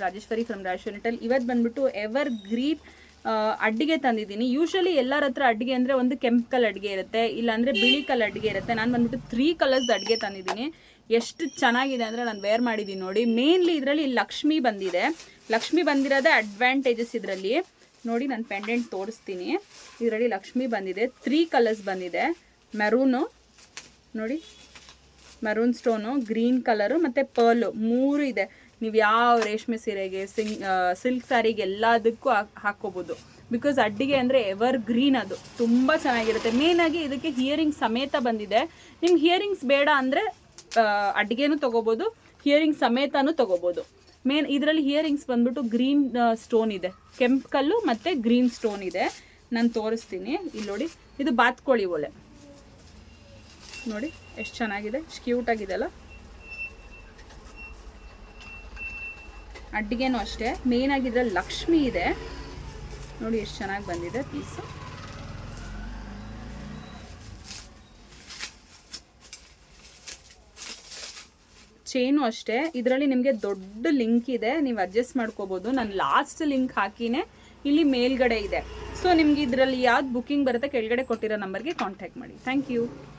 Rajeshwari from Rajeshwari. ಇವತ್ತು ಬಂದ್ಬಿಟ್ಟು ever green ಅಡ್ಡಿಗೆ ತಂದಿದ್ದೀನಿ. ಯೂಶಲಿ ಎಲ್ಲರ ಹತ್ರ ಅಡ್ಡಿಗೆ ಅಂದರೆ ಒಂದು ಕೆಂಪು ಕಲರ್ ಅಡ್ಗೆ ಇರುತ್ತೆ, ಇಲ್ಲಾಂದರೆ ಬಿಳಿ ಕಲರ್ ಅಡ್ಗೆ ಇರುತ್ತೆ. ನಾನು ಬಂದ್ಬಿಟ್ಟು 3 ಕಲರ್ಸ್ ಅಡ್ಗೆ ತಂದಿದ್ದೀನಿ. ಎಷ್ಟು ಚೆನ್ನಾಗಿದೆ ಅಂದರೆ ನಾನು ವೇರ್ ಮಾಡಿದ್ದೀನಿ ನೋಡಿ. ಮೇನ್ಲಿ ಇದರಲ್ಲಿ ಲಕ್ಷ್ಮಿ ಬಂದಿದೆ. ಲಕ್ಷ್ಮಿ ಬಂದಿರೋದೇ ಅಡ್ವಾಂಟೇಜಸ್ ಇದರಲ್ಲಿ ನೋಡಿ. ನಾನು ಪೆಂಡೆಂಟ್ ತೋರಿಸ್ತೀನಿ. ಇದರಲ್ಲಿ ಲಕ್ಷ್ಮಿ ಬಂದಿದೆ, 3 ಕಲರ್ಸ್ ಬಂದಿದೆ. ಮೆರೂನು ನೋಡಿ, ಮೆರೂನ್ ಸ್ಟೋನು, ಗ್ರೀನ್ ಕಲರು ಮತ್ತು ಪರ್ಲು 3 ಇದೆ. ನೀವು ಯಾವ ರೇಷ್ಮೆ ಸೀರೆಗೆ ಸಿಲ್ಕ್ ಸ್ಯಾರಿಗೆ ಎಲ್ಲದಕ್ಕೂ ಹಾಕ್ಕೋಬೋದು. ಬಿಕಾಸ್ ಅಡ್ಡಿಗೆ ಅಂದರೆ ಎವರ್ ಗ್ರೀನ್, ಅದು ತುಂಬ ಚೆನ್ನಾಗಿರುತ್ತೆ. ಮೇಯ್ನಾಗಿ ಇದಕ್ಕೆ ಹಿಯರಿಂಗ್ ಸಮೇತ ಬಂದಿದೆ. ನಿಮ್ಗೆ ಹಿಯರಿಂಗ್ಸ್ ಬೇಡ ಅಂದರೆ ಅಡ್ಡಿಗೆನೂ ತೊಗೋಬೋದು, ಹಿಯರಿಂಗ್ ಸಮೇತನೂ ತೊಗೋಬೋದು. ಇದರಲ್ಲಿ ಹಿಯರಿಂಗ್ಸ್ ಬಂದ್ಬಿಟ್ಟು ಗ್ರೀನ್ ಸ್ಟೋನ್ ಇದೆ, ಕೆಂಪು ಕಲ್ಲು ಮತ್ತು ಗ್ರೀನ್ ಸ್ಟೋನ್ ಇದೆ. ನಾನು ತೋರಿಸ್ತೀನಿ. ಇಲ್ಲಿ ನೋಡಿ, ಇದು ಬಾತ್ಕೋಳಿ ಒಲೆ ನೋಡಿ ಎಷ್ಟು ಚೆನ್ನಾಗಿದೆ, ಎಷ್ಟು ಕ್ಯೂಟ್ ಆಗಿದೆ ಅಲ್ಲ. ಅಡ್ಡಿಗೆನೂ ಅಷ್ಟೇ. ಮೇನ್ ಆಗಿದ್ರೆ ಲಕ್ಷ್ಮಿ ಇದೆ ನೋಡಿ, ಎಷ್ಟು ಚೆನ್ನಾಗಿ ಬಂದಿದೆ ಪೀಸು. ಚೈನು ಅಷ್ಟೇ. ಇದರಲ್ಲಿ ನಿಮಗೆ ದೊಡ್ಡ ಲಿಂಕ್ ಇದೆ, ನೀವು ಅಡ್ಜಸ್ಟ್ ಮಾಡ್ಕೋಬೋದು. ನಾನು ಲಾಸ್ಟ್ ಲಿಂಕ್ ಹಾಕಿನೇ ಇಲ್ಲಿ ಮೇಲ್ಗಡೆ ಇದೆ. ಸೊ ನಿಮ್ಗೆ ಇದರಲ್ಲಿ ಯಾವ್ದು ಬುಕ್ಕಿಂಗ್ ಬರುತ್ತೆ ಕೆಳಗಡೆ ಕೊಟ್ಟಿರೋ ನಂಬರ್ಗೆ ಕಾಂಟ್ಯಾಕ್ಟ್ ಮಾಡಿ. Thank you.